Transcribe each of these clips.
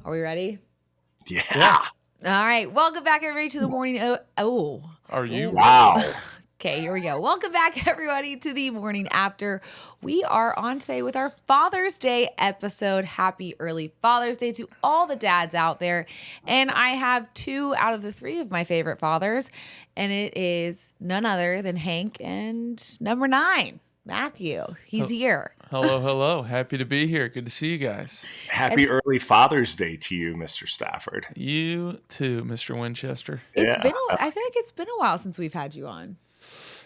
Are we ready? Yeah. All right. Welcome back, everybody, to the morning. Are you? Wow. Okay, here we go. Welcome back, everybody, to the morning after. We are on today with our Father's Day episode. Happy early Father's Day to all the dads out there. And I have 2 out of the 3 of my favorite fathers, and it is none other than Hank and number 9, Matthew. He's here. Hello. Happy to be here. Good to see you guys. Happy early Father's Day to you, Mr. Stafford. You too, Mr. Winchester. I feel like it's been a while since we've had you on.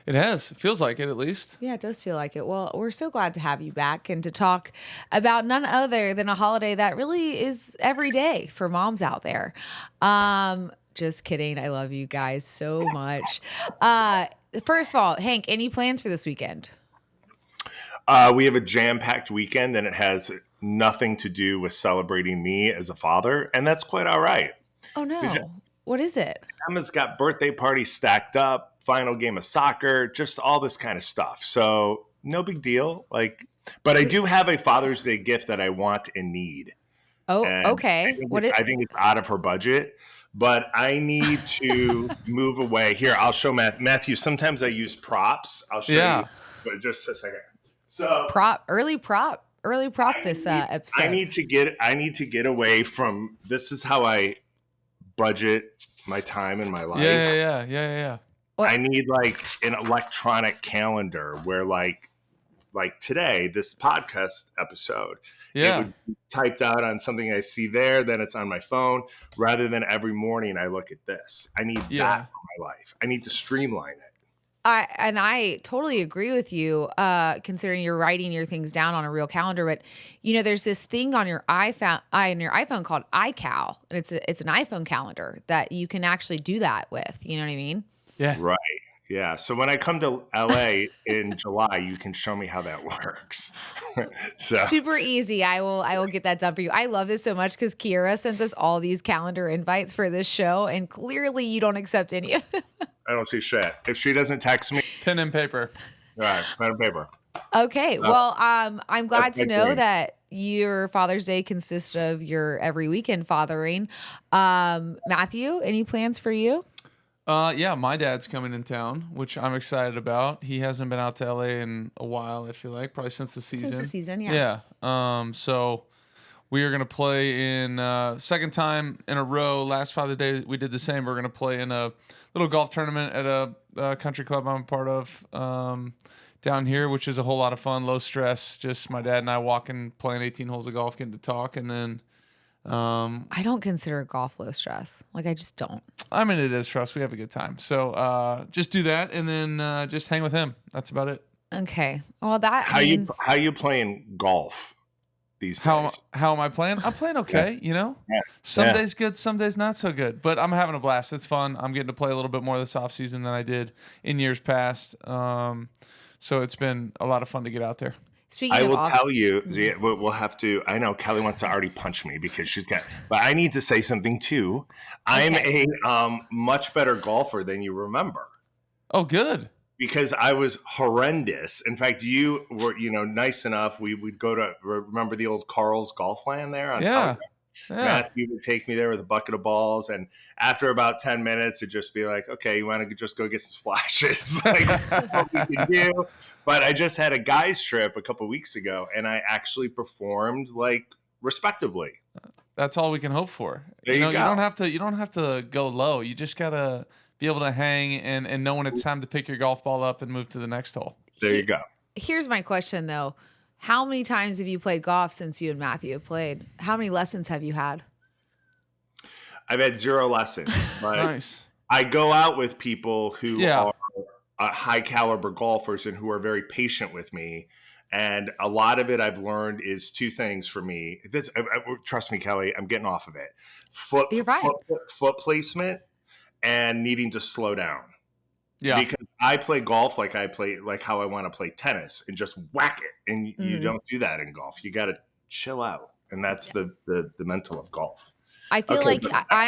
It has. It feels like it, at least. Yeah, it does feel like it. Well, we're so glad to have you back and to talk about none other than a holiday that really is every day for moms out there. Just kidding. I love you guys so much. First of all, Hank, any plans for this weekend? We have a jam-packed weekend, and it has nothing to do with celebrating me as a father, and that's quite all right. Oh, no. What is it? Emma's got birthday parties stacked up, final game of soccer, just all this kind of stuff. So no big deal. But I do have a Father's Day gift that I want and need. Oh, And okay. I think it's out of her budget, but I need to move away. Here, I'll show Matthew. Sometimes I use props. I'll show you, but just a second. So early prop this episode. I need to get away from, this is how I budget my time in my life. Yeah. I need an electronic calendar where like today, this podcast episode, it would be typed out on something I see there, then it's on my phone, rather than every morning I look at this. I need that for my life. I need to streamline it. I totally agree with you, considering you're writing your things down on a real calendar. But there's this thing on your iPhone called iCal, and it's an iPhone calendar that you can actually do that with. You know what I mean? Yeah. Right. Yeah. So when I come to LA in July, you can show me how that works. Super easy. I will get that done for you. I love this so much because Kiera sends us all these calendar invites for this show, and clearly you don't accept any of them. I don't see shit. If she doesn't text me, pen and paper. All right, pen and paper. Okay. Well, I'm glad to know that your Father's Day consists of your every weekend fathering. Matthew, any plans for you? Yeah, my dad's coming in town, which I'm excited about. He hasn't been out to LA in a while, I feel like, probably since the season. Yeah. So we are going to play in second time in a row. Last Father's Day, we did the same. We're going to play in a little golf tournament at a country club I'm a part of down here, which is a whole lot of fun, low stress. Just my dad and I walking, playing 18 holes of golf, getting to talk, and then I don't consider golf low stress. I just don't. I mean, it is for us. We have a good time. So just do that, and then just hang with him. That's about it. Okay. Well, how you playing golf these days? How am I playing? I'm playing okay. Yeah. Some days good, some days not so good. But I'm having a blast. It's fun. I'm getting to play a little bit more this offseason than I did in years past. So it's been a lot of fun to get out there. I will tell you, we'll have to, I know Kelly wants to already punch me because but I need to say something too. I'm a much better golfer than you remember. Oh, good. Because I was horrendous. In fact, you were, nice enough. We would go to, remember the old Carl's Golf Land there on Telegraph? Yeah. Matthew would take me there with a bucket of balls, and after about 10 minutes, it'd just be like, okay, you want to just go get some splashes? What we can do. But I just had a guys trip a couple weeks ago, and I actually performed respectably. That's all we can hope for. You don't have to go low. You just gotta be able to hang and know when it's time to pick your golf ball up and move to the next hole. There you go. Here's my question though. How many times have you played golf since you and Matthew have played? How many lessons have you had? I've had 0 lessons. But nice. I go out with people who are high caliber golfers and who are very patient with me. And a lot of it I've learned is 2 things for me. Trust me, Kelly, I'm getting off of it. Foot placement and needing to slow down. Yeah. Because I play golf like how I want to play tennis and just whack it. And you don't do that in golf. You got to chill out. And that's the mental of golf. I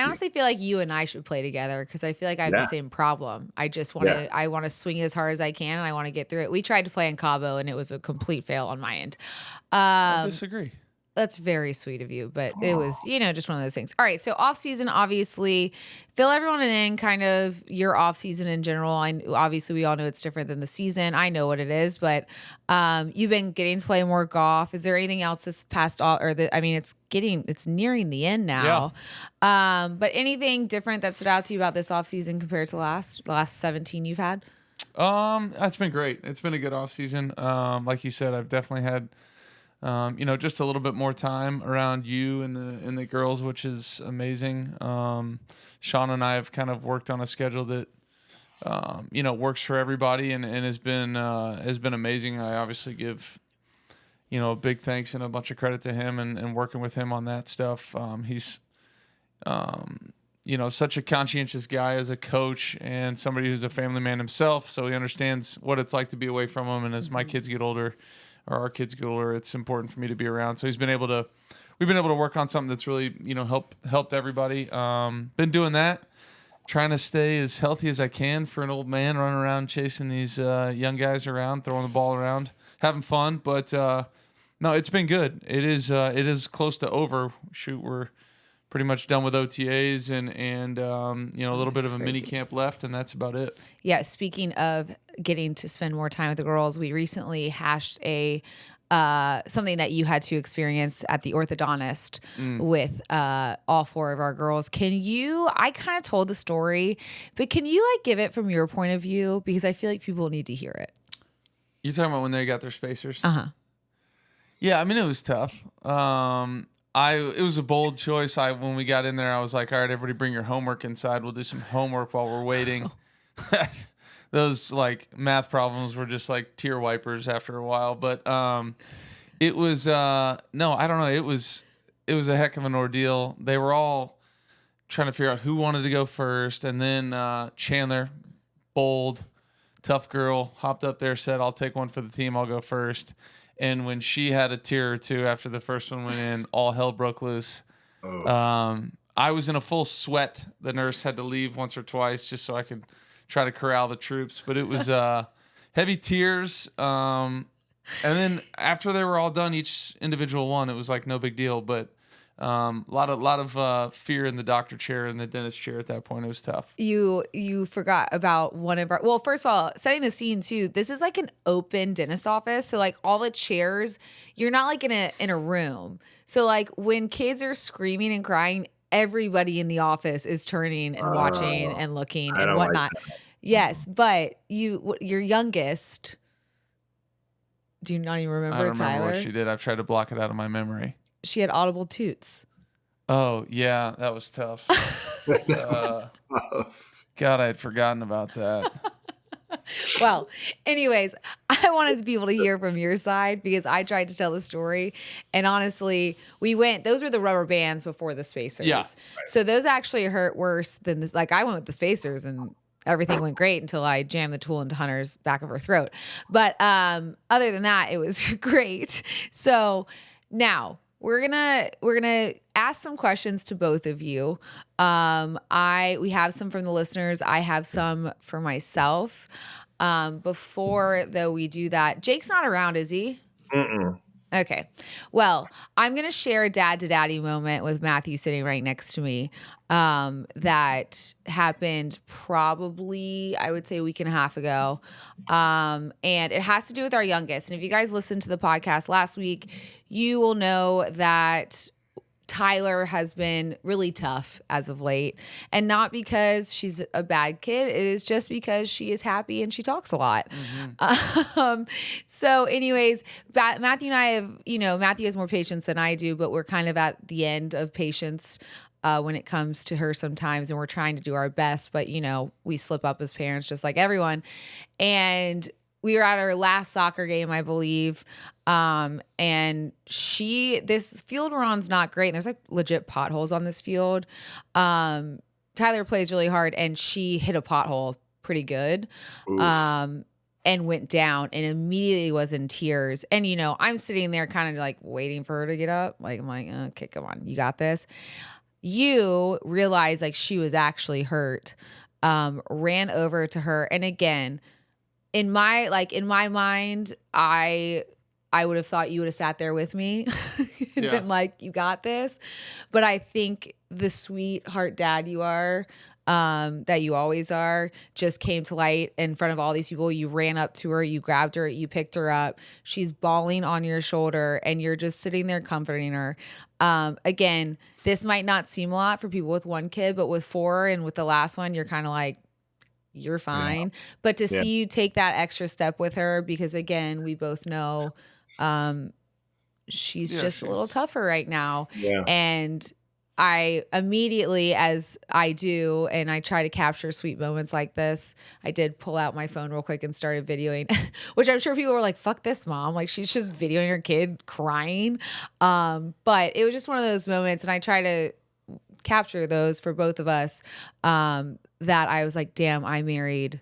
honestly feel like you and I should play together because I feel like I have the same problem. I just want to, I want to swing as hard as I can and I want to get through it. We tried to play in Cabo and it was a complete fail on my end. I disagree. That's very sweet of you, but it was, just one of those things. All right. So off season, obviously, fill everyone in kind of your off season in general. Obviously we all know it's different than the season. I know what it is, but you've been getting to play more golf. Is there anything else this past it's nearing the end now. Yeah. But anything different that stood out to you about this off season compared to the last 17 you've had? That's been great. It's been a good off season. Like you said, I've definitely had just a little bit more time around you and the girls, which is amazing. Sean and I have kind of worked on a schedule that, works for everybody and has been amazing. I obviously give, a big thanks and a bunch of credit to him and working with him on that stuff. He's, such a conscientious guy as a coach and somebody who's a family man himself. So he understands what it's like to be away from him. And as my kids get older, or our kids get older, it's important for me to be around. So we've been able to work on something that's really, helped everybody. Been doing that, trying to stay as healthy as I can for an old man running around chasing these young guys around, throwing the ball around, having fun. But no, it's been good. It is close to over. Shoot, we're pretty much done with OTAs and a little bit of a mini camp left, and that's about it. Yeah, speaking of getting to spend more time with the girls, we recently hashed something that you had to experience at the Orthodontist with all 4 of our girls. I kind of told the story, but can you give it from your point of view? Because I feel like people need to hear it. You're talking about when they got their spacers? Uh-huh. Yeah, I mean, it was tough. It was a bold choice. When we got in there, I was like, all right, everybody bring your homework inside. We'll do some homework while we're waiting. Those math problems were just like tear wipers after a while. But it was, no, I don't know. It was a heck of an ordeal. They were all trying to figure out who wanted to go first. And then Chandler, bold, tough girl, hopped up there, said, I'll take one for the team. I'll go first. And when she had a tear or two after the first one went in, all hell broke loose. I was in a full sweat. The nurse had to leave once or twice just so I could try to corral the troops. But it was heavy tears. And then after they were all done, each individual one, it was no big deal. But a lot of fear in the doctor chair and the dentist chair at that point. It was tough. You forgot about one of our, well, first of all, setting the scene too, this is an open dentist office. So all the chairs, you're not in a room. So when kids are screaming and crying, everybody in the office is turning and watching and looking and whatnot. Yes. But your youngest, do you not even remember, I don't Tyler? remember what she did. I've tried to block it out of my memory. She had audible toots. Oh, yeah, that was tough. God, I had forgotten about that. Well, anyways, I wanted people to hear from your side because I tried to tell the story. And honestly, those were the rubber bands before the spacers. Yeah. So those actually hurt worse than, I went with the spacers and everything went great until I jammed the tool into Hunter's back of her throat. But other than that, it was great. So now, we're gonna ask some questions to both of you. We have some from the listeners. I have some for myself. Before though we do that, Jake's not around, is he? Mm-mm. Okay. Well, I'm gonna share a dad to daddy moment with Matthew sitting right next to me. That happened probably, I would say, a week and a half ago. And it has to do with our youngest. And if you guys listened to the podcast last week, you will know that Tyler has been really tough as of late. And not because she's a bad kid. It is just because she is happy and she talks a lot. Mm-hmm. So anyways, Matthew and I have, Matthew has more patience than I do, but we're kind of at the end of patience when it comes to her sometimes, and we're trying to do our best, but we slip up as parents just like everyone. And we were at our last soccer game, I believe. And this field we're on's not great. And there's legit potholes on this field. Tyler plays really hard and she hit a pothole pretty good. And went down and immediately was in tears. And, I'm sitting there kind of waiting for her to get up. I'm like, okay, come on, you got this. You realize she was actually hurt, ran over to her. And again, in my mind, I I would have thought you would have sat there with me and been like, you got this. But I think the sweetheart dad you are, that you always are, just came to light in front of all these people. You ran up to her, you grabbed her, you picked her up. She's bawling on your shoulder and you're just sitting there comforting her. Again, this might not seem a lot for people with one kid, but with 4 and with the last one, you're kind of like, you're fine. Yeah. But to see you take that extra step with her, because again, we both know she's just a little tougher right now. Yeah. And I immediately, as I do, and I try to capture sweet moments like this, I did pull out my phone real quick and started videoing, which I'm sure people were like, fuck this mom. Like, she's just videoing her kid crying. But it was just one of those moments, and I try to capture those for both of us, that I was like, damn, I married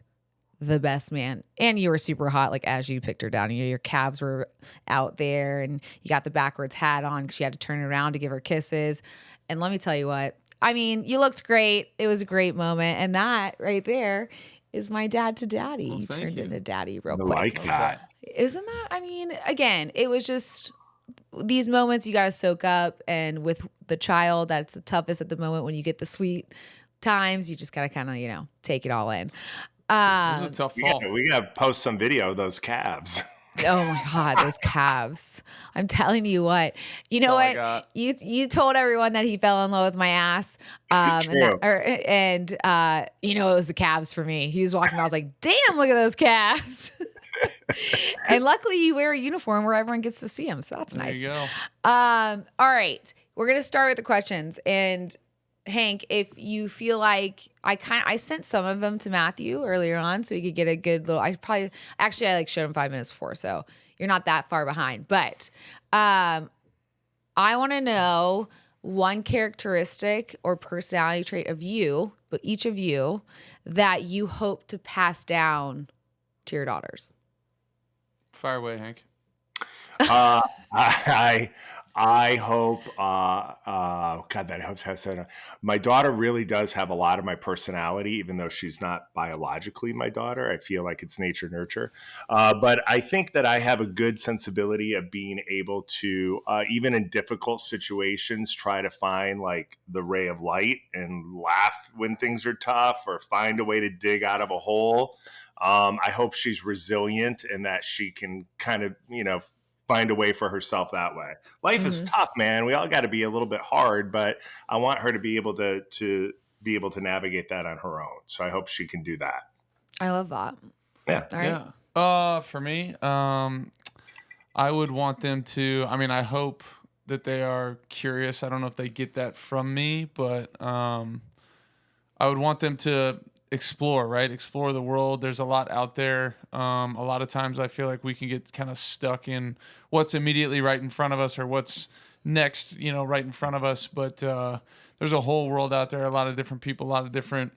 the best man. And you were super hot, like, as you picked her down. You know, your calves were out there, and you got the backwards hat on because you had to turn around to give her kisses. And let me tell you what, I mean, you looked great. It was a great moment. And that right there is my dad to daddy. Well, you turned into daddy real quick. I like that. Isn't that? I mean, again, it was just these moments you got to soak up. And with the child, that's the toughest at the moment. When you get the sweet times, you just got to kind of, you know, take it all in. It was a tough fall. We got to post some video of those calves. Oh my God, those calves. I'm telling you what, you know what? You told everyone that he fell in love with my ass. And you know, it was the calves for me. He was walking, I was like, damn, look at those calves. And luckily you wear a uniform where everyone gets to see him. So that's nice. There you go. All right. We're going to start with the questions. And Hank, if you feel like I sent some of them to Matthew earlier on so he could get a good little, I showed him 5 minutes before, so you're not that far behind. But I want to know one characteristic or personality trait of you, but each of you, that you hope to pass down to your daughters. Fire away, Hank. I hope, God, that helps. My daughter really does have a lot of my personality, even though she's not biologically my daughter. I feel like it's nature nurture. But I think that I have a good sensibility of being able to, even in difficult situations, try to find like the ray of light and laugh when things are tough, or find a way to dig out of a hole. I hope she's resilient and that she can kind of, you know, find a way for herself that way. Life is tough, man. We all got to be a little bit hard, but I want her to be able to be able to navigate that on her own. So I hope she can do that. I love that. Yeah. All right. Yeah. For me, I would want them to, I mean, I hope that they are curious. I don't know if they get that from me, but I would want them to explore, right? Explore the world. There's a lot out there. A lot of times I feel like we can get kind of stuck in what's immediately right in front of us, or what's next, you know, right in front of us. But there's a whole world out there, a lot of different people, a lot of different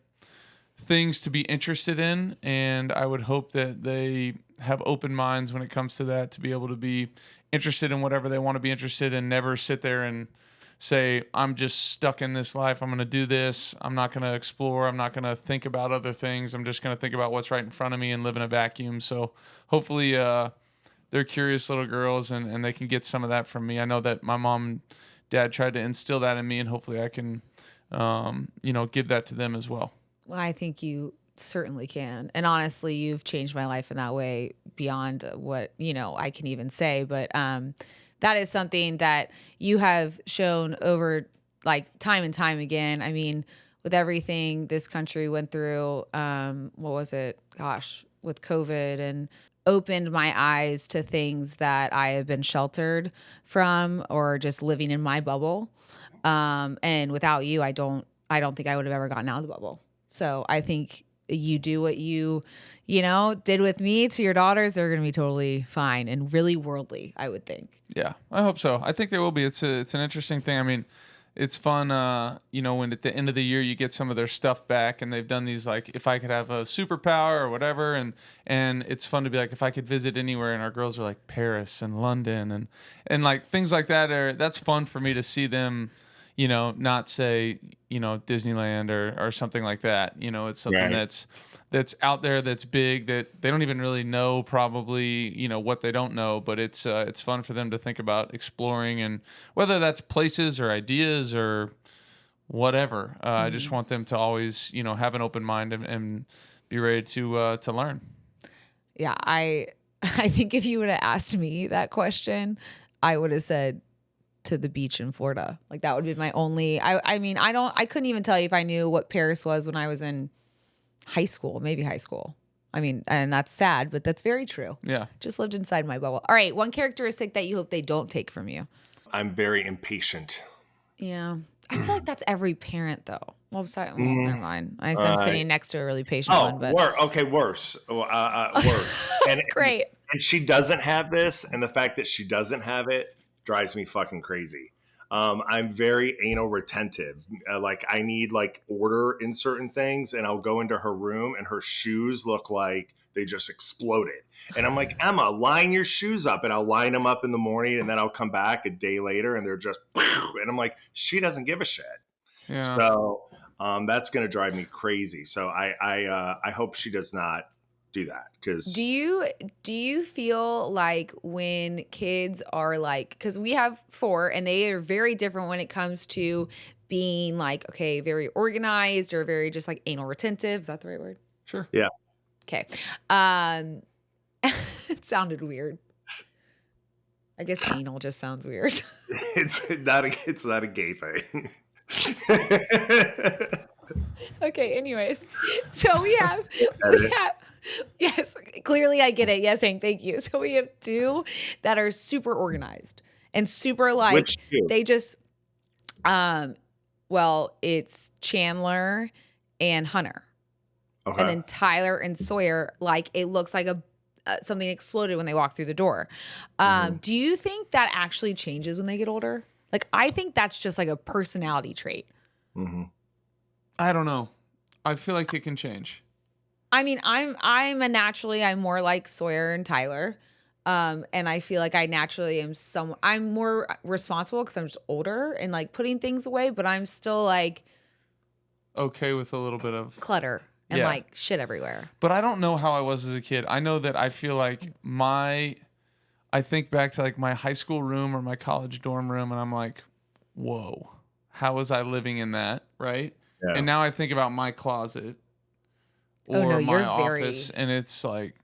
things to be interested in. And I would hope that they have open minds when it comes to that, to be able to be interested in whatever they want to be interested in, never sit there and say, I'm just stuck in this life. I'm going to do this. I'm not going to explore. I'm not going to think about other things. I'm just going to think about what's right in front of me and live in a vacuum. So hopefully they're curious little girls, and they can get some of that from me. I know that my mom and dad tried to instill that in me, and hopefully I can, give that to them as well. Well, I think you certainly can. And honestly, you've changed my life in that way beyond what, I can even say. But that is something that you have shown over like time and time again. I mean, with everything this country went through, with COVID, and opened my eyes to things that I have been sheltered from, or just living in my bubble. And without you, I don't think I would have ever gotten out of the bubble. So I think you do what you did with me to your daughters, they're going to be totally fine and really worldly, I would think. Yeah, I hope so. I think there will be. It's an interesting thing. I mean, it's fun, when at the end of the year you get some of their stuff back, and they've done these, like, if I could have a superpower or whatever, and it's fun to be like, if I could visit anywhere, and our girls are like Paris and London and like things like that. That's fun for me to see them, not say, Disneyland or something like that. It's something Right. that's out there, that's big, that they don't even really know probably, what they don't know, but it's fun for them to think about exploring, and whether that's places or ideas or whatever. I just want them to always, have an open mind and be ready to learn. Yeah, I think if you would have asked me that question, I would have said to the beach in Florida. Like that would be my only. I mean, I couldn't even tell you if I knew what Paris was when I was in high school, maybe high school. I mean, and that's sad, but that's very true. Yeah. Just lived inside my bubble. All right, one characteristic that you hope they don't take from you. I'm very impatient. Yeah. I feel like that's every parent though. Well, sorry, never mind. I'm sitting next to a really patient one, but Worse. Worse. And great. And she doesn't have this, and the fact that she doesn't have it drives me fucking crazy. I'm very anal retentive. Like I need like order in certain things, and I'll go into her room and her shoes look like they just exploded. And I'm like, Emma, line your shoes up, and I'll line them up in the morning, and then I'll come back a day later, and they're just, and I'm like, she doesn't give a shit. Yeah. So that's gonna drive me crazy. So I hope she does not do that. Because do you feel like when kids are like, because we have 4 and they are very different when it comes to being like, okay, very organized or very just like anal retentive. Is that the right word? Sure. Yeah. Okay. It sounded weird. I guess anal just sounds weird. it's not a gay thing. Okay, anyways. So we have yes, clearly I get it. Yes, Hank, thank you. So we have 2 that are super organized and super like Which two? they just well, it's Chandler and Hunter. Okay. And then Tyler and Sawyer, like it looks like something exploded when they walk through the door. Do you think that actually changes when they get older? Like I think that's just like a personality trait. Mm-hmm. I don't know. I feel like it can change. I mean, I'm more like Sawyer and Tyler. And I feel like I naturally I'm more responsible because I'm just older and like putting things away, but I'm still like Okay with a little bit of clutter and like shit everywhere. But I don't know how I was as a kid. I know that I feel like I think back to like my high school room or my college dorm room, and I'm like, whoa, how was I living in that? Right. Yeah. And now I think about my closet or my office, and it's like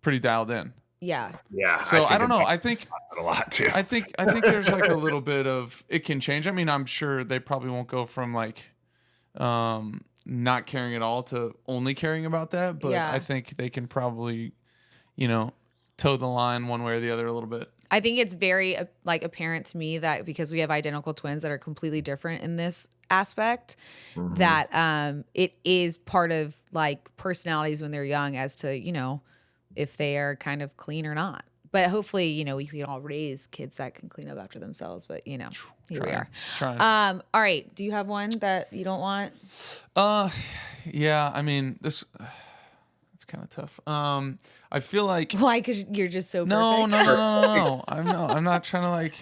pretty dialed in. Yeah. Yeah. So I don't know. I think a lot too. I think there's like a little bit of it can change. I mean, I'm sure they probably won't go from like not caring at all to only caring about that, but I think they can probably, toe the line one way or the other a little bit. I think it's very like apparent to me that because we have identical twins that are completely different in this aspect, that it is part of like personalities when they're young as to, if they are kind of clean or not. But hopefully, we can all raise kids that can clean up after themselves. But here we are. Trying. All right. Do you have one that you don't want? Yeah. I mean, it's kind of tough. I feel like why? Because you're just so perfect. No. I'm not trying to like.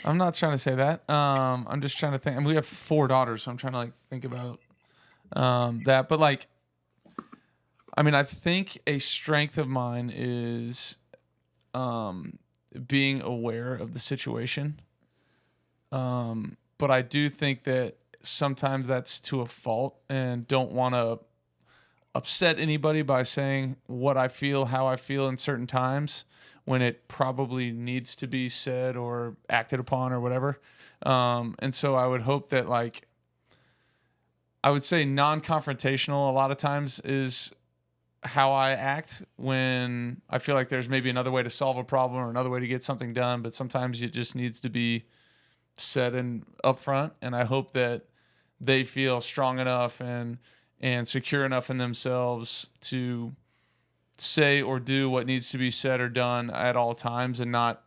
I'm not trying to say that. I'm just trying to think. And we have 4 daughters, so I'm trying to like think about that. But like, I mean, I think a strength of mine is being aware of the situation. But I do think that sometimes that's to a fault, and don't want to upset anybody by saying what I feel, how I feel in certain times when it probably needs to be said or acted upon or whatever. And so I would hope that like, I would say non-confrontational a lot of times is how I act when I feel like there's maybe another way to solve a problem or another way to get something done, but sometimes it just needs to be said and upfront. And I hope that they feel strong enough and secure enough in themselves to say or do what needs to be said or done at all times, and not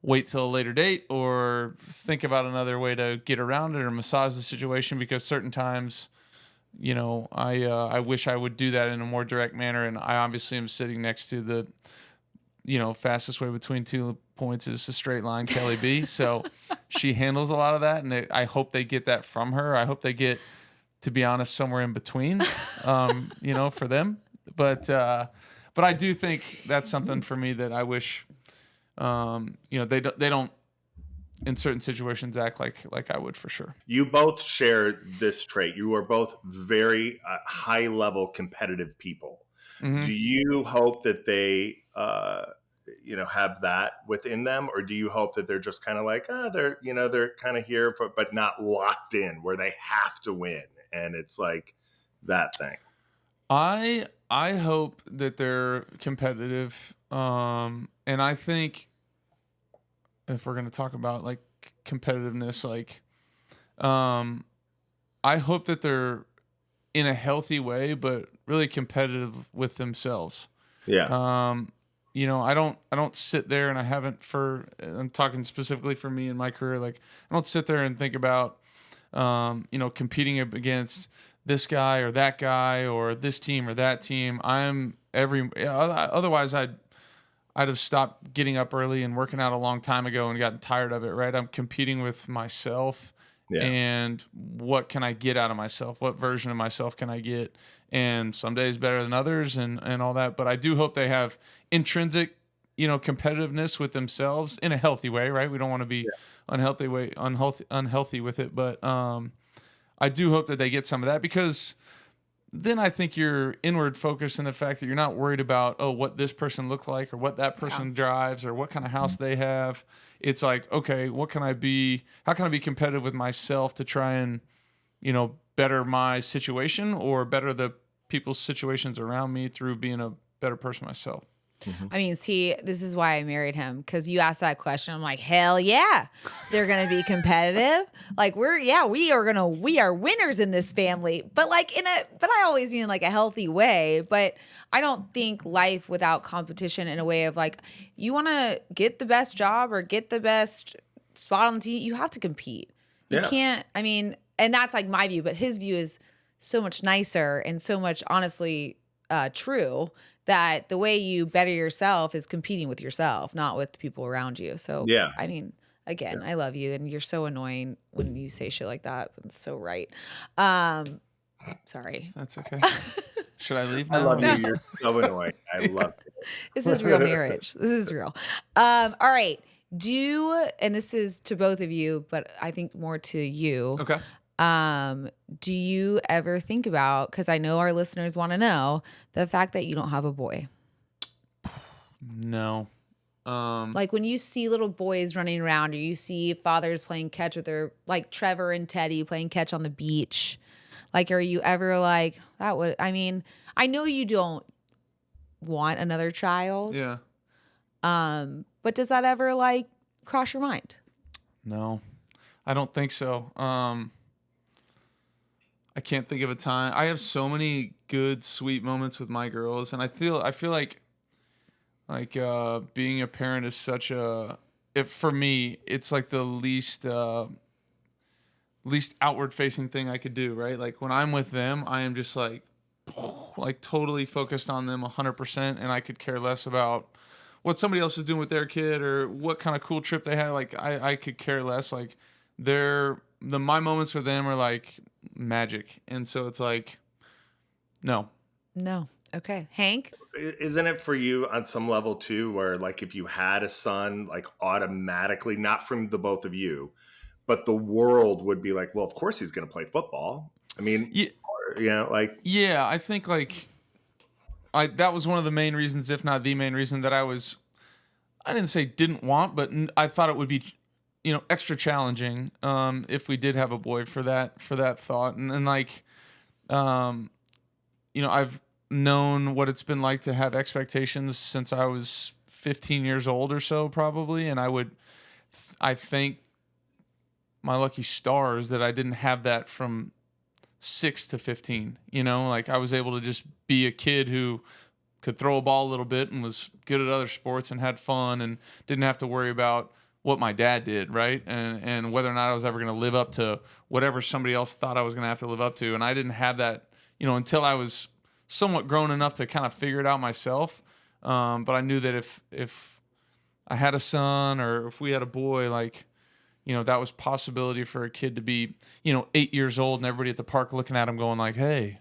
wait till a later date or think about another way to get around it or massage the situation, because certain times, I wish I would do that in a more direct manner. And I obviously am sitting next to the fastest way between 2 points is a straight line, Kelly B. So she handles a lot of that, and I hope they get that from her. I hope they get, to be honest, somewhere in between, for them. But I do think that's something for me that I wish, they don't in certain situations act like I would for sure. You both share this trait. You are both very high level competitive people. Mm-hmm. Do you hope that they, have that within them, or do you hope that they're just kind of like, they're kind of here, but not locked in where they have to win, and it's like that thing? I hope that they're competitive, and I think if we're going to talk about like competitiveness, like, I hope that they're in a healthy way, but really competitive with themselves. Yeah. I don't sit there, and I haven't I'm talking specifically for me in my career. Like, I don't sit there and think about, competing against this guy or that guy or this team or that team. Otherwise I'd have stopped getting up early and working out a long time ago and gotten tired of it, right? I'm competing with myself, and what can I get out of myself? What version of myself can I get? And some days better than others and all that. But I do hope they have intrinsic, competitiveness with themselves in a healthy way, right? We don't want to be unhealthy with it. But I do hope that they get some of that, because then I think you're inward focused in the fact that you're not worried about, what this person looked like or what that person drives or what kind of house they have. It's like, okay, how can I be competitive with myself to try and, better my situation or better the people's situations around me through being a better person myself. Mm-hmm. I mean, see, this is why I married him, because you asked that question. I'm like, hell yeah, they're gonna be competitive. Like we are winners in this family. But I always mean like a healthy way. But I don't think life without competition in a way of like, you want to get the best job or get the best spot on the team, you have to compete. You can't. I mean, and that's like my view, but his view is so much nicer and so much honestly true. That the way you better yourself is competing with yourself, not with the people around you. So, I mean, again, I love you, and you're so annoying when you say shit like that. But it's so right. Sorry. That's okay. Should I leave now? I love you. You're so annoying. I love you. This is real marriage. This is real. All right. And this is to both of you, but I think more to you. Okay. Do you ever think about, because I know our listeners want to know, the fact that you don't have a boy? No. Like when you see little boys running around, or you see fathers playing catch with their, like Trevor and Teddy playing catch on the beach, like, are you ever like, I know you don't want another child. Yeah. But does that ever like cross your mind? No, I don't think so. I can't think of a time. I have so many good, sweet moments with my girls, and I feel like being a parent is such for me, it's like the least outward facing thing I could do, right? Like when I'm with them, I am just like totally focused on them 100%, and I could care less about what somebody else is doing with their kid or what kind of cool trip they had. Like I could care less. Like my moments with them are like magic. And so it's like, no. Okay. Hank? Isn't it for you on some level too, where like if you had a son, like automatically, not from the both of you, but the world would be like, well, of course he's going to play football. I mean, I think like that was one of the main reasons, if not the main reason, that I didn't say didn't want, but I thought it would be, extra challenging if we did have a boy for that thought. And like, I've known what it's been like to have expectations since I was 15 years old or so, probably. And I thank my lucky stars that I didn't have that from 6 to 15. Like I was able to just be a kid who could throw a ball a little bit and was good at other sports and had fun and didn't have to worry about what my dad did, right? And whether or not I was ever going to live up to whatever somebody else thought I was going to have to live up to. And I didn't have that, until I was somewhat grown enough to kind of figure it out myself. But I knew that if I had a son or if we had a boy, like, that was possibility for a kid to be, 8 years old and everybody at the park looking at him going like, hey,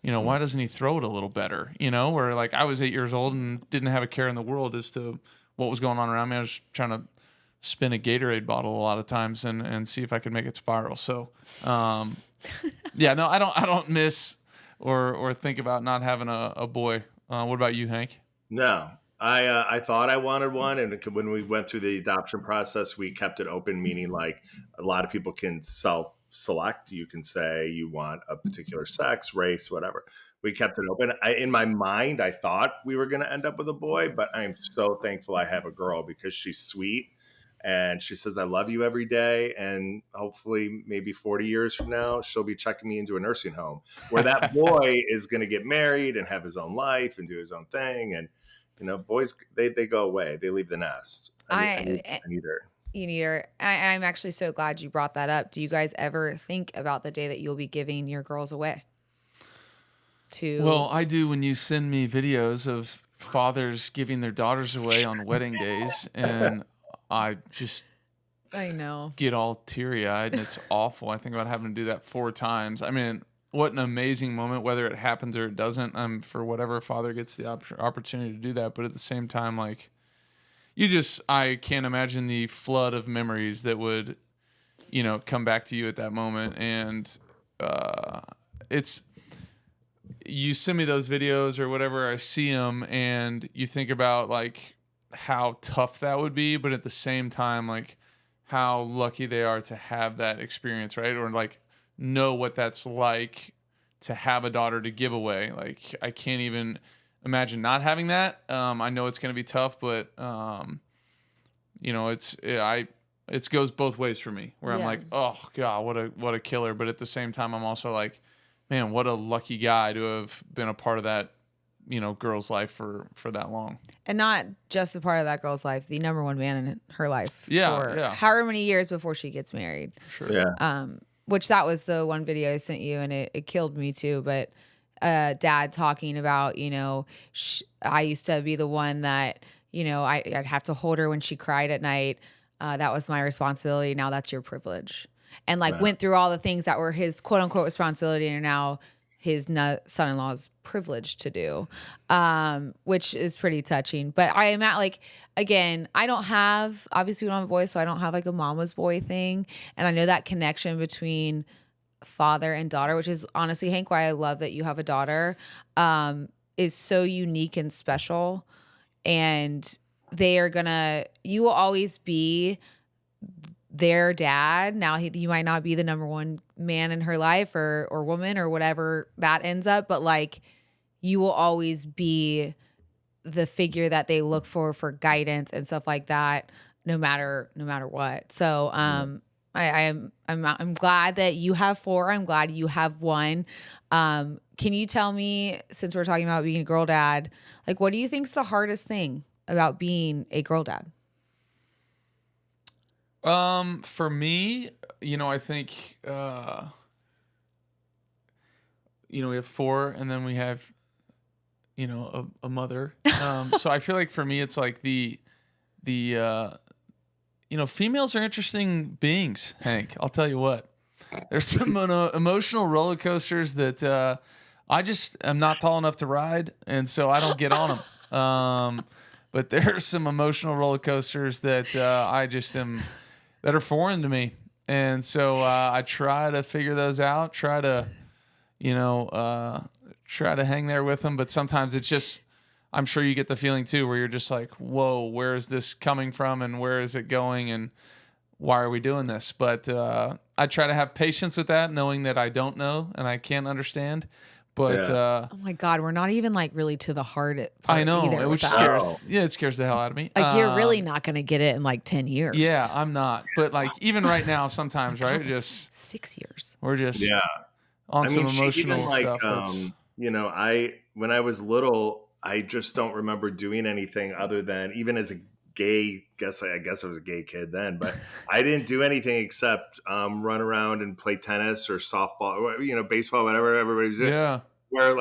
why doesn't he throw it a little better? Or like I was 8 years old and didn't have a care in the world as to what was going on around me. I was trying to spin a Gatorade bottle a lot of times and see if I could make it spiral. So, yeah, no, I don't miss or think about not having a boy. What about you, Hank? No, I thought I wanted one, and when we went through the adoption process, we kept it open, meaning like a lot of people can self-select. You can say you want a particular sex, race, whatever. We kept it open. In my mind, I thought we were going to end up with a boy, but I'm so thankful I have a girl because she's sweet. And she says, I love you every day. And hopefully maybe 40 years from now, she'll be checking me into a nursing home where that boy is going to get married and have his own life and do his own thing. And, boys, they go away. They leave the nest. I need her. You need her. I'm actually so glad you brought that up. Do you guys ever think about the day that you'll be giving your girls away? Well, I do when you send me videos of fathers giving their daughters away on wedding days. And I know. Get all teary-eyed, and it's awful. I think about having to do that 4 times. I mean, what an amazing moment, whether it happens or it doesn't. For whatever father gets the opportunity to do that, but at the same time, like, I can't imagine the flood of memories that would, come back to you at that moment. And you send me those videos or whatever, I see them, and you think about like how tough that would be, but at the same time, like how lucky they are to have that experience, right? Or like know what that's like to have a daughter to give away. Like I can't even imagine not having that. I know it's going to be tough, but it goes both ways for me. Where I'm like, oh God, what a killer. But at the same time, I'm also like, man, what a lucky guy to have been a part of that, girl's life for that long. And not just a part of that girl's life, the number one man in her life. Yeah. However many years before she gets married. Sure. Yeah. Which that was the one video I sent you, and it killed me too. But dad talking about, I used to be the one that, I'd have to hold her when she cried at night. That was my responsibility. Now that's your privilege. And went through all the things that were his quote unquote responsibility and are now his son-in-law's privilege to do, which is pretty touching. But I am at again, obviously we don't have a boy, so I don't have a mama's boy thing. And I know that connection between father and daughter, which is honestly, Hank, why I love that you have a daughter, is so unique and special. And you will always be their dad. Now you might not be the number one man in her life or woman or whatever that ends up, but you will always be the figure that they look for guidance and stuff like that, no matter what. So I'm glad that you have 4. I'm glad you have 1. Can you tell me, since we're talking about being a girl dad, what do you think's the hardest thing about being a girl dad? For me, I think, we have 4 and then we have, a mother. So I feel like for me, it's the females are interesting beings, Hank. I'll tell you what, there's some emotional roller coasters that, I just am not tall enough to ride. And so I don't get on them. But there's some emotional roller coasters that, I just am, that are foreign to me. And so I try to figure those out, try to hang there with them. But sometimes it's just, I'm sure you get the feeling too, where you're just like, whoa, where is this coming from and where is it going and why are we doing this? But I try to have patience with that, knowing that I don't know and I can't understand. But oh my God, we're not even really to the heart part. I know, either which scares. Yeah, it scares the hell out of me. You're really not gonna get it in 10 years. Yeah, I'm not. But even right now, sometimes, right? Just 6 years. We're just on some emotional stuff. When I was little, I just don't remember doing anything other than, even as a gay, I guess I was a gay kid then, but I didn't do anything except run around and play tennis or softball, or, baseball, whatever everybody was doing. Yeah. Where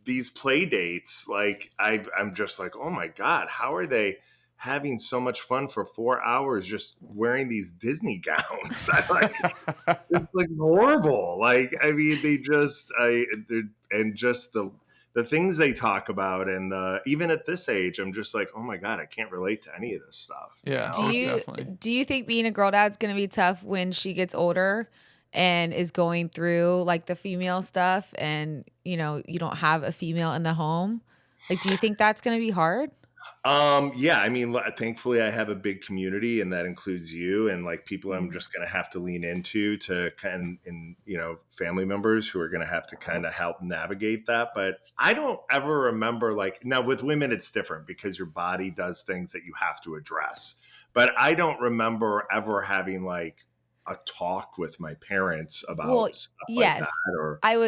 these play dates, like I'm just like, oh my God, how are they having so much fun for 4 hours just wearing these Disney gowns? I like it's like horrible. Like, I mean, and just the things they talk about, and even at this age, I'm just like, oh my God, I can't relate to any of this stuff. Yeah, Do most you definitely. do you think being a girl dad's gonna be tough when she gets older and is going through like the female stuff, and you know you don't have a female in the home? Like, do you think that's gonna be hard? Yeah, I mean, thankfully I have a big community, and that includes you and like people I'm Mm. just going to have to lean into to family members who are going to have to kind of help navigate that. But I don't ever remember, like, now with women, it's different because your body does things that you have to address. But I don't remember ever having like a talk with my parents Well, about stuff like that, yes. or, I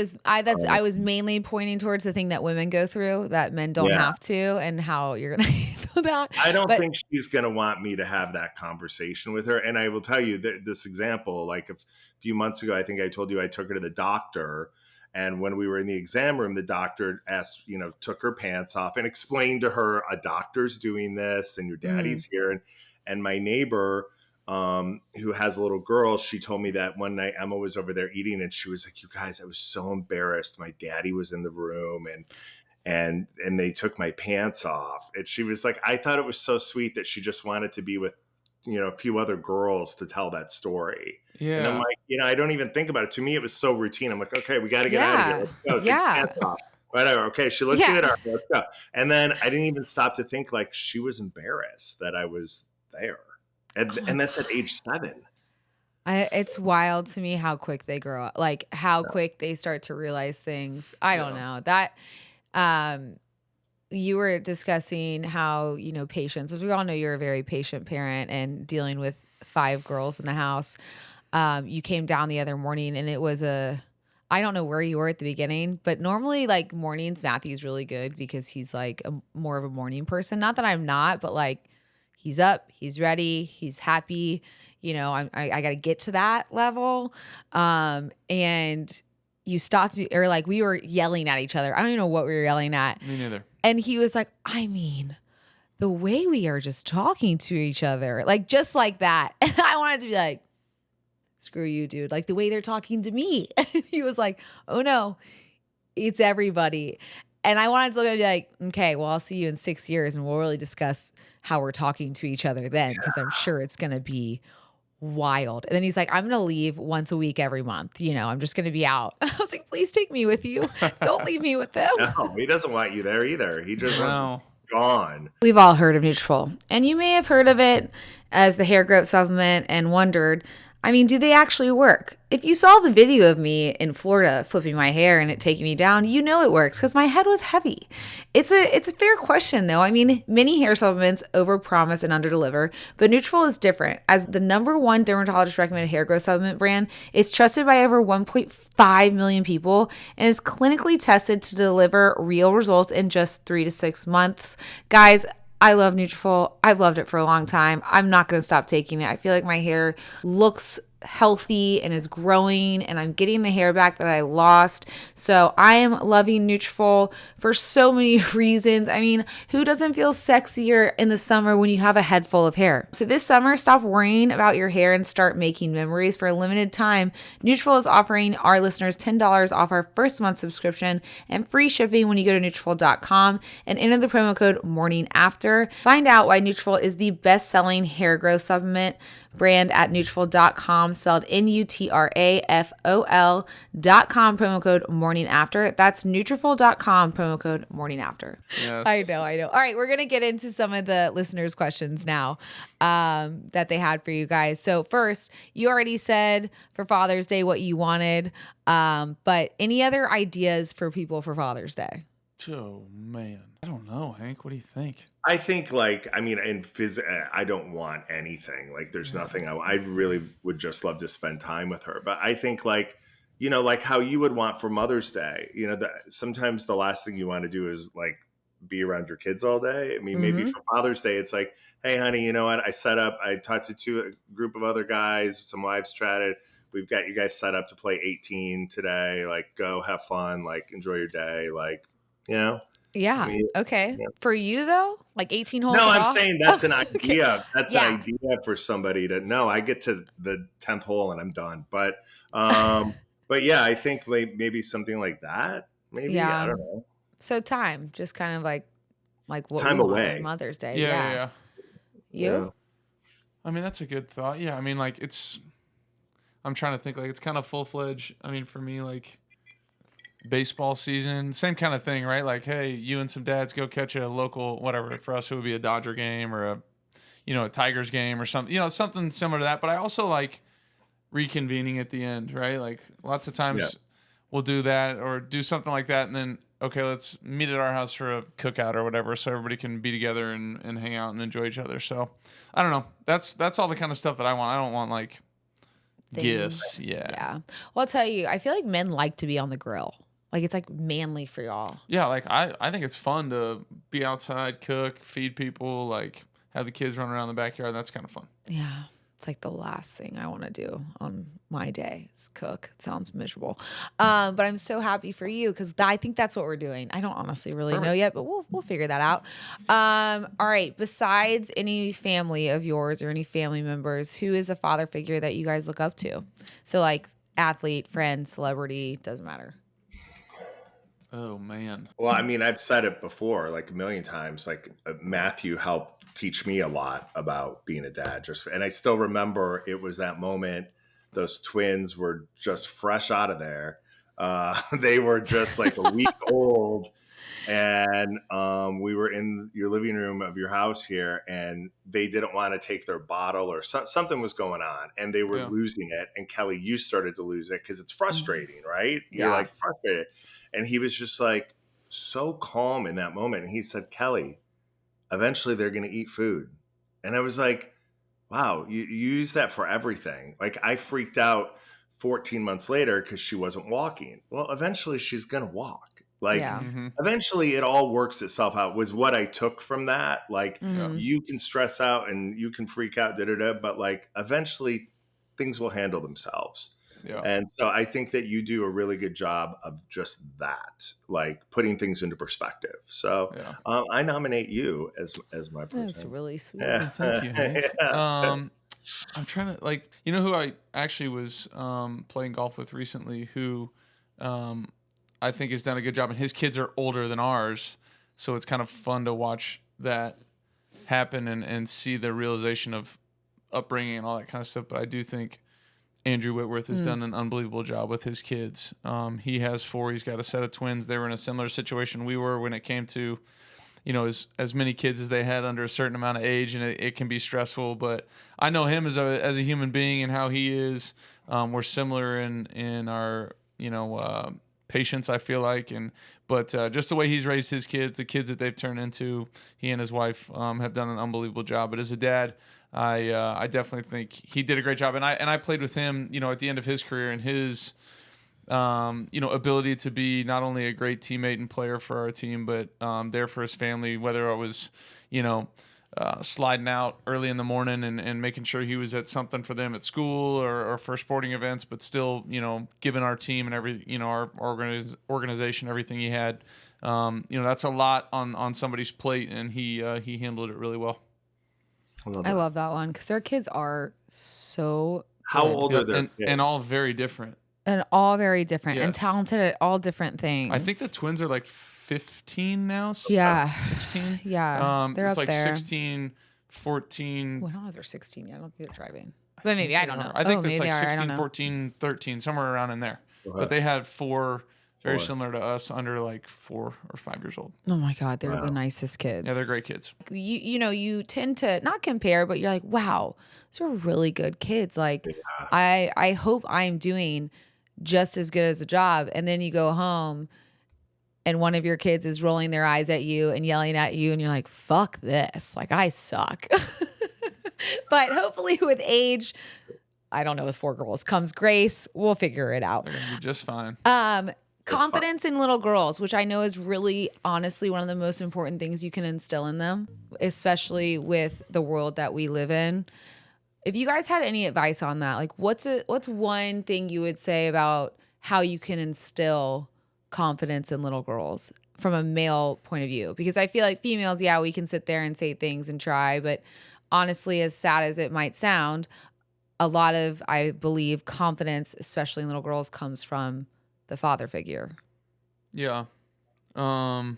was mainly pointing towards the thing that women go through that men don't yeah. have to, and how you're gonna handle that. I don't But think she's going to want me to have that conversation with her. And I will tell you that this example, like a few months ago, I think I told you I took her to the doctor. And when we were in the exam room, the doctor asked, took her pants off and explained to her, a doctor's doing this and your mm, daddy's here. And my neighbor, who has a little girl, she told me that one night Emma was over there eating, and she was like, you guys, I was so embarrassed. My daddy was in the room, and they took my pants off. And she was like, I thought it was so sweet that she just wanted to be with, a few other girls to tell that story. And I'm Yeah. like, I don't even think about it. To me, it was so routine. I'm like, okay, we got to get out of here. yeah, Let's go. Take the yeah, pants off. Whatever. Okay, she looked yeah. good. All right, let's go. And then I didn't even stop to think, like, she was embarrassed that I was there. And that's at age 7. It's wild to me how quick they grow up, like how quick they start to realize things. I don't Yeah. know that. Um, you were discussing how, patience, which we all know you're a very patient parent, and dealing with 5 girls in the house. You came down the other morning, and it was I don't know where you were at the beginning, but normally like mornings, Matthew's really good because he's like more of a morning person. Not that I'm not, but like he's up, he's ready, he's happy. I got to get to that level. And you stopped, or like we were yelling at each other. I don't even know what we were yelling at. Me neither. And he was like, I mean, the way we are just talking to each other, like just like that. And I wanted to be like, screw you, dude. Like the way they're talking to me. And he was like, oh no, it's everybody. And I wanted to look at him and be like, okay, well, I'll see you in 6 years and we'll really discuss how we're talking to each other then, because I'm sure it's going to be wild. And then he's like, I'm going to leave once a week every month. I'm just going to be out. And I was like, please take me with you. Don't leave me with them. No, he doesn't want you there either. He just wants gone. We've all heard of Nutrafol, and you may have heard of it as the hair growth supplement and wondered, I mean, do they actually work? If you saw the video of me in Florida flipping my hair and it taking me down, you know it works because my head was heavy. It's a fair question though. I mean, many hair supplements overpromise and underdeliver, but Nutrafol is different. As the #1 dermatologist recommended hair growth supplement brand, it's trusted by over 1.5 million people and is clinically tested to deliver real results in just 3 to 6 months. Guys, I love Nutrafol. I've loved it for a long time. I'm not going to stop taking it. I feel like my hair looks healthy and is growing, and I'm getting the hair back that I lost. So I am loving Nutrafol for so many reasons. I mean, who doesn't feel sexier in the summer when you have a head full of hair? So this summer, stop worrying about your hair and start making memories. For a limited time, Nutrafol is offering our listeners $10 off our first month subscription and free shipping when you go to Nutrafol.com and enter the promo code Morning After. Find out why Nutrafol is the best-selling hair growth supplement brand at Nutrafol.com, spelled Nutrafol.com, promo code Morning After. That's Nutrafol.com, promo code Morning After. Yes. I know. All right, we're gonna get into some of the listeners' questions now that they had for you guys. So first, you already said for Father's Day what you wanted, but any other ideas for people for Father's Day? Oh man, I don't know, Hank. What do you think? I think, like, I mean, I don't want anything. Like, there's nothing. I really would just love to spend time with her. But I think, like, like how you would want for Mother's Day. Sometimes the last thing you want to do is like be around your kids all day. I mean, maybe for Father's Day, it's like, hey, honey, you know what? I talked to a group of other guys. Some wives chatted. We've got you guys set up to play 18 today. Like, go have fun. Like, enjoy your day. Like, you know? Yeah. I mean, Okay. yeah. For you though, like 18 holes. No, of I'm golf? saying that's an Okay. idea. That's an Yeah. idea for somebody to know. I get to the 10th hole and I'm done. But yeah, I think maybe something like that. Maybe I Yeah. don't know. So time, just kind of like what we Time want with away. Mother's Day. Yeah, Yeah. yeah. You? Yeah. I mean, that's a good thought. Yeah, I mean, like I'm trying to think, like it's kind of full-fledged. I mean, for me, like baseball season, same kind of thing, right? Like, hey, you and some dads go catch a local whatever. For us, it would be a Dodger game or a Tigers game or something, something similar to that. But I also like reconvening at the end, right? Like lots of Yeah. times we'll do that or do something like that, and then okay, let's meet at our house for a cookout or whatever, so everybody can be together and hang out and enjoy each other. So I don't know. That's all the kind of stuff that I want. I don't want like gifts. Yeah. Yeah. Well, I'll tell you, I feel like men like to be on the grill. Like it's like manly for y'all. Yeah, like I think it's fun to be outside, cook, feed people, like have the kids run around the backyard. That's kind of fun. Yeah. It's like the last thing I want to do on my day is cook. It sounds miserable. But I'm so happy for you because I think that's what we're doing. I don't honestly really know yet, but we'll figure that out. All right. Besides any family of yours or any family members, who is a father figure that you guys look up to? So like athlete, friend, celebrity, doesn't matter. Oh man. Well, I mean, I've said it before, like a million times. Like Matthew helped teach me a lot about being a dad. And I still remember it was that moment. Those twins were just fresh out of there. They were just like a week old, and we were in your living room of your house here, and they didn't want to take their bottle, or something was going on, and they were losing it. And Kelly, you started to lose it because it's frustrating, right? You're like frustrated. And he was just like so calm in that moment. And he said, Kelly, eventually they're going to eat food. And I was like, wow, you use that for everything. Like I freaked out 14 months later because she wasn't walking. Well, eventually she's going to walk. Like eventually it all works itself out was what I took from that. Like you can stress out and you can freak out, but like eventually things will handle themselves. Yeah. And so I think that you do a really good job of just that, like putting things into perspective. So I nominate you as my person. That's really sweet. Well, thank you, Hank. I'm trying to like, who I actually was playing golf with recently who I think has done a good job, and his kids are older than ours. So it's kind of fun to watch that happen and see the realization of upbringing and all that kind of stuff. But I do think Andrew Whitworth has done an unbelievable job with his kids. He has 4. He's got a set of twins. They were in a similar situation we were when it came to, as many kids as they had under a certain amount of age, and it can be stressful. But I know him as a human being and how he is. We're similar in our patience, I feel like, but just the way he's raised his kids, the kids that they've turned into, he and his wife have done an unbelievable job. But as a dad, I definitely think he did a great job, and I played with him, at the end of his career, and his, ability to be not only a great teammate and player for our team, but there for his family, whether I was, sliding out early in the morning and making sure he was at something for them at school or for sporting events, but still, giving our team and every, our organization everything he had. That's a lot on somebody's plate, and he handled it really well. I love that one because their kids are so How good. old are their kids? And all very different. And all very different and Yes. talented at all different things. I think the twins are like 15 now. Yeah. 16. Yeah. They're it's up like there. 16, 14. Well, I don't know if they're 16 yet. I don't think they're driving. But maybe. I don't know. I think maybe it's like they are. I don't 16, know. 14, 13, somewhere around in there. But they had 4 very similar to us, under like 4 or 5 years old. Oh my God, they're the nicest kids. Yeah, they're great kids. You tend to not compare, but you're like, wow, these are really good kids. Like, I hope I'm doing just as good as a job. And then you go home and one of your kids is rolling their eyes at you and yelling at you, and you're like, fuck this. Like, I suck. But hopefully with age, I don't know, with 4 girls comes grace. We'll figure it out. They're going to be just fine. Confidence in little girls, which I know is really, honestly, one of the most important things you can instill in them, especially with the world that we live in. If you guys had any advice on that, like what's one thing you would say about how you can instill confidence in little girls? from a male point of view, because I feel like females, yeah, we can sit there and say things and try, but honestly, as sad as it might sound, a lot of, I believe, confidence, especially in little girls, comes from the father figure. Yeah. I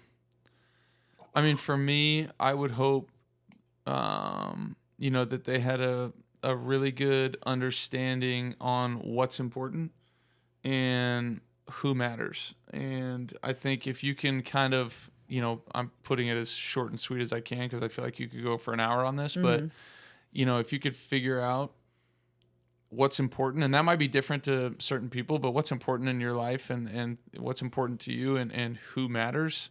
mean, for me, I would hope, that they had a really good understanding on what's important and who matters. And I think if you can kind of, I'm putting it as short and sweet as I can because I feel like you could go for an hour on this, but, if you could figure out what's important, and that might be different to certain people, but what's important in your life and what's important to you and who matters.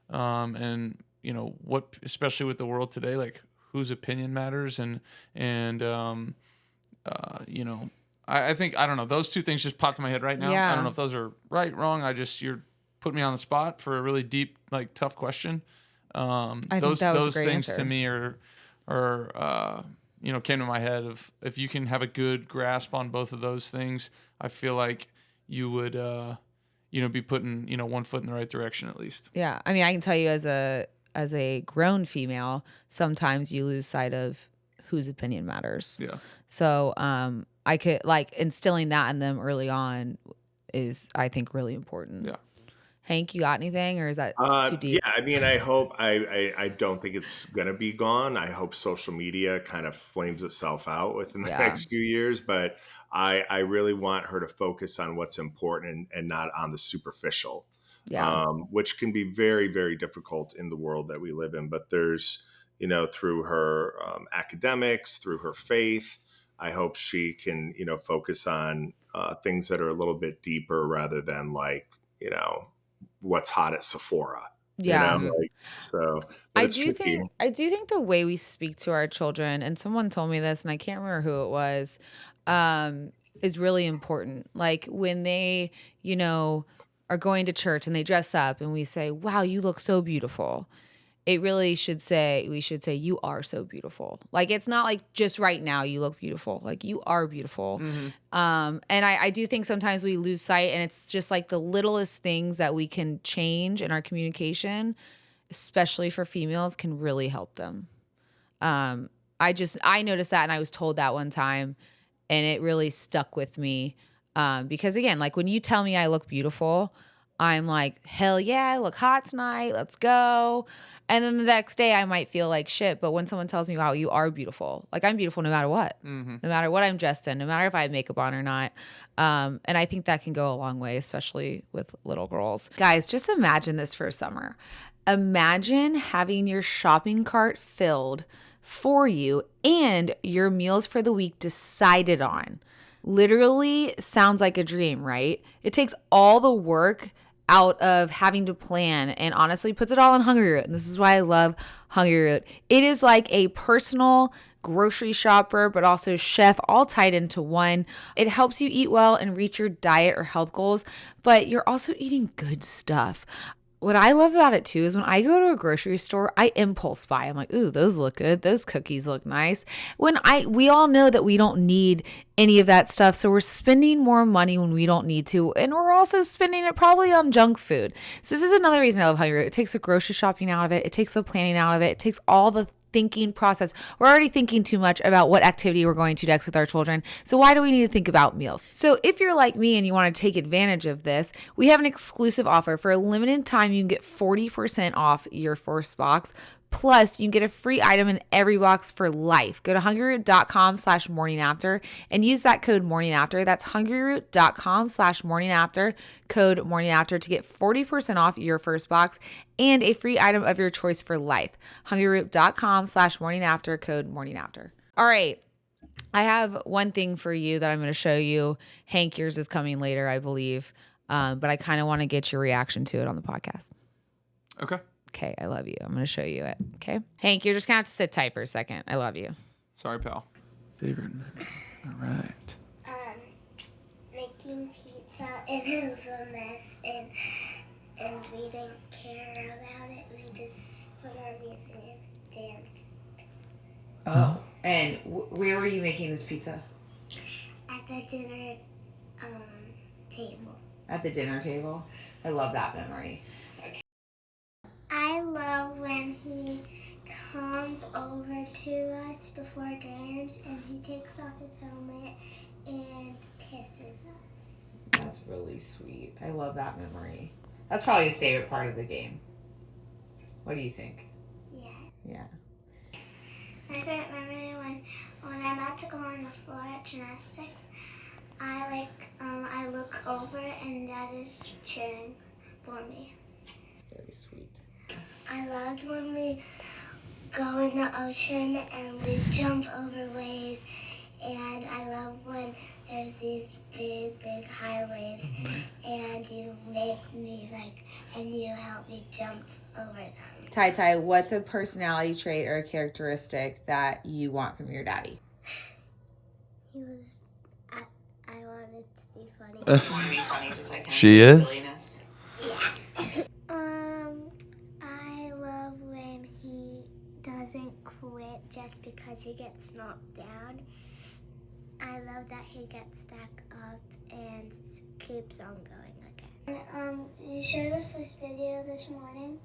And, what, especially with the world today, like whose opinion matters I think, I don't know, those two things just popped in my head right now. Yeah. I don't know if those are right, wrong. You're putting me on the spot for a really deep, like tough question. I think that was a great things answer. to me are came to my head of if you can have a good grasp on both of those things, I feel like you would, be putting, one foot in the right direction at least. Yeah. I mean, I can tell you as a grown female, sometimes you lose sight of whose opinion matters. Yeah. So, I could like instilling that in them early on is, I think, really important. Yeah. Hank, you got anything, or is that too deep? Yeah, I mean, I hope I don't think it's gonna be gone. I hope social media kind of flames itself out within the next few years, but I really want her to focus on what's important and not on the superficial. Yeah. Which can be very, very difficult in the world that we live in. But there's, through her academics, through her faith, I hope she can, focus on things that are a little bit deeper rather than like, what's hot at Sephora. Yeah. So but I it's do tricky. think the way we speak to our children, and someone told me this and I can't remember who it was, is really important. Like when they, are going to church and they dress up and we say, "Wow, you look so beautiful." We should say, "You are so beautiful." Like, it's not like just right now you look beautiful. Like, you are beautiful. And I do think sometimes we lose sight, and it's just like the littlest things that we can change in our communication, especially for females, can really help them. I noticed that, and I was told that one time, and it really stuck with me. Because again, like when you tell me I look beautiful, I'm like, hell yeah, I look hot tonight. Let's go. And then the next day I might feel like shit. But when someone tells me, wow, you are beautiful, like I'm beautiful no matter what, no matter what I'm dressed in, no matter if I have makeup on or not. And I think that can go a long way, especially with little girls. Guys, just imagine this for summer. Imagine having your shopping cart filled for you and your meals for the week decided on. Literally sounds like a dream, right? It takes all the work out of having to plan and honestly puts it all on Hungry Root. And this is why I love Hungry Root. It is like a personal grocery shopper, but also chef, all tied into one. It helps you eat well and reach your diet or health goals, but you're also eating good stuff. What I love about it too is when I go to a grocery store, I impulse buy. I'm like, ooh, those look good. Those cookies look nice. We all know that we don't need any of that stuff. So we're spending more money when we don't need to. And we're also spending it probably on junk food. So this is another reason I love Hungry Root. It takes the grocery shopping out of it. It takes the planning out of it. It takes all the thinking process. We're already thinking too much about what activity we're going to next with our children. So why do we need to think about meals? So if you're like me and you want to take advantage of this, we have an exclusive offer. For a limited time, you can get 40% off your first box. Plus, you can get a free item in every box for life. Go to hungryroot.com/morningafter and use that code morningafter. That's hungryroot.com/morningafter, code morningafter to get 40% off your first box and a free item of your choice for life. hungryroot.com/morningafter, code morningafter. All right. I have one thing for you that I'm going to show you. Hank, yours is coming later, I believe. But I kind of want to get your reaction to it on the podcast. Okay. Okay, I love you. I'm going to show you it. Okay. Hank, you're just going to have to sit tight for a second. I love you. Sorry, pal. Favorite memory. All right. Making pizza, and it was a mess, and we didn't care about it. We just put our music and danced. Oh, and where were you making this pizza? At the dinner table. At the dinner table? I love that memory. over to us before games, and he takes off his helmet and kisses us. That's really sweet. I love that memory. That's probably his favorite part of the game. What do you think? Yeah. Yeah. My favorite memory when I'm about to go on the floor at gymnastics, I look over and Dad is cheering for me. It's very sweet. I loved when we go in the ocean and we jump over waves, and I love when there's these big highways, and you make me and you help me jump over them. Tai, what's a personality trait or a characteristic that you want from your daddy? I want it to be funny. You want to be funny, just like him. She is? Silliness. I love when he doesn't quit just because he gets knocked down. I love that he gets back up and keeps on going again. You showed us this video this morning.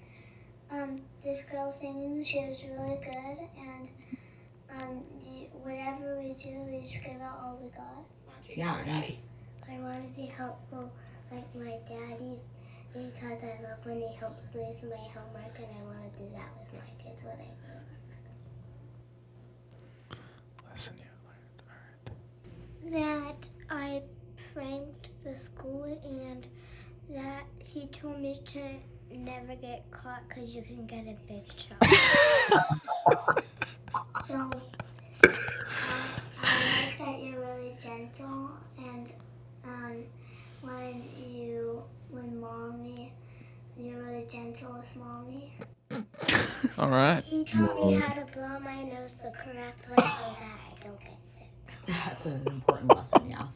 This girl singing, she was really good, and whatever we do, we just give it all we got. Yeah, our daddy. I want to be helpful like my daddy because I love when he helps me with my homework, and I want to do that with my kids when I grow up. Lesson you learned. All right. That I pranked the school, and that he told me to never get caught because you can get a big trouble. So I like that you're really gentle, and when mommy, you're really gentle with mommy. All right. He taught me how to blow my nose the correct way so that I don't get sick. That's an important lesson, yeah.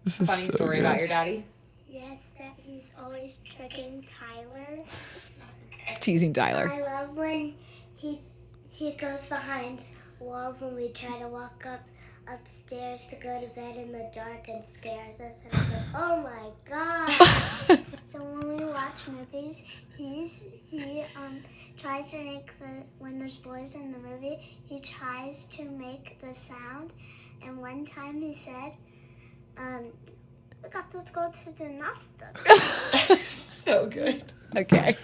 This is Funny so story good. about your daddy? Yes, that he's always tricking Tyler. Teasing Tyler. I love when he goes behind walls when we try to walk upstairs to go to bed in the dark and scares us, and I'm like, oh my god. So when we watch movies, he tries to make when there's boys in the movie, he tries to make the sound, and one time he said, we got to go to gymnastics. So good. Okay.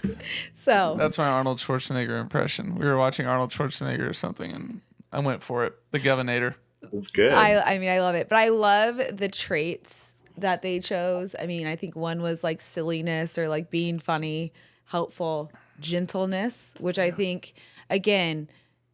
So That's my Arnold Schwarzenegger impression. We were watching Arnold Schwarzenegger or something, and I went for it. The Governor. It's good. I mean, I love it, but I love the traits that they chose. I mean, I think one was like silliness or like being funny, helpful, gentleness, which I think, again,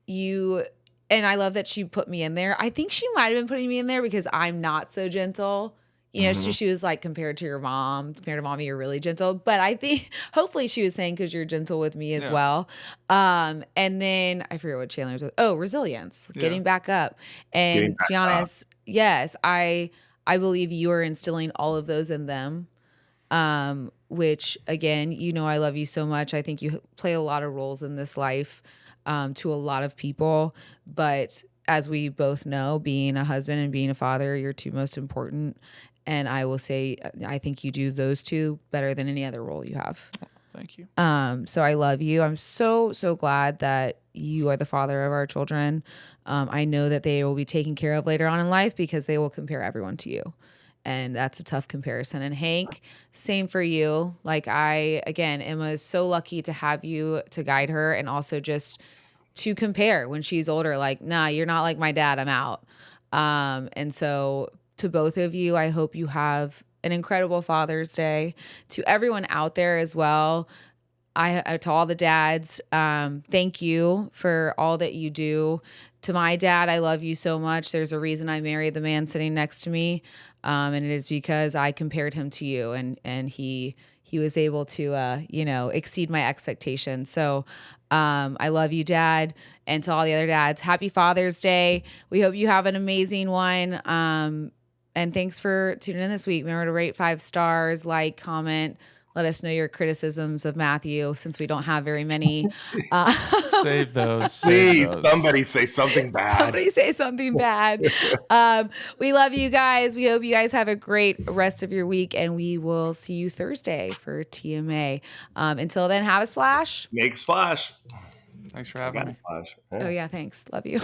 and I love that she put me in there. I think she might have been putting me in there because I'm not so gentle. You know, she was like, compared to mommy, you're really gentle. But I think hopefully she was saying because you're gentle with me as well. And then I forget what Chandler's was. Oh, resilience, getting back up. And to be honest, yes, I believe you are instilling all of those in them. Which again, I love you so much. I think you play a lot of roles in this life to a lot of people. But as we both know, being a husband and being a father, your two most important. And I will say, I think you do those two better than any other role you have. Thank you. So I love you. I'm so glad that you are the father of our children. I know that they will be taken care of later on in life because they will compare everyone to you. And that's a tough comparison. And Hank, same for you. Like Emma is so lucky to have you to guide her and also just to compare when she's older. Like, nah, you're not like my dad. I'm out. And so to both of you, I hope you have an incredible Father's Day. To everyone out there as well, to all the dads, thank you for all that you do. To my dad, I love you so much. There's a reason I married the man sitting next to me, and it is because I compared him to you, and he was able to, exceed my expectations. So I love you, Dad, and to all the other dads, happy Father's Day. We hope you have an amazing one. And thanks for tuning in this week. Remember to rate 5 stars, like, comment, let us know your criticisms of Matthew since we don't have very many. Save those. Please, somebody say something bad. Somebody say something bad. We love you guys. We hope you guys have a great rest of your week, and we will see you Thursday for TMA. Until then, have a splash. Make splash. Thanks for having me. Oh yeah, thanks. Love you.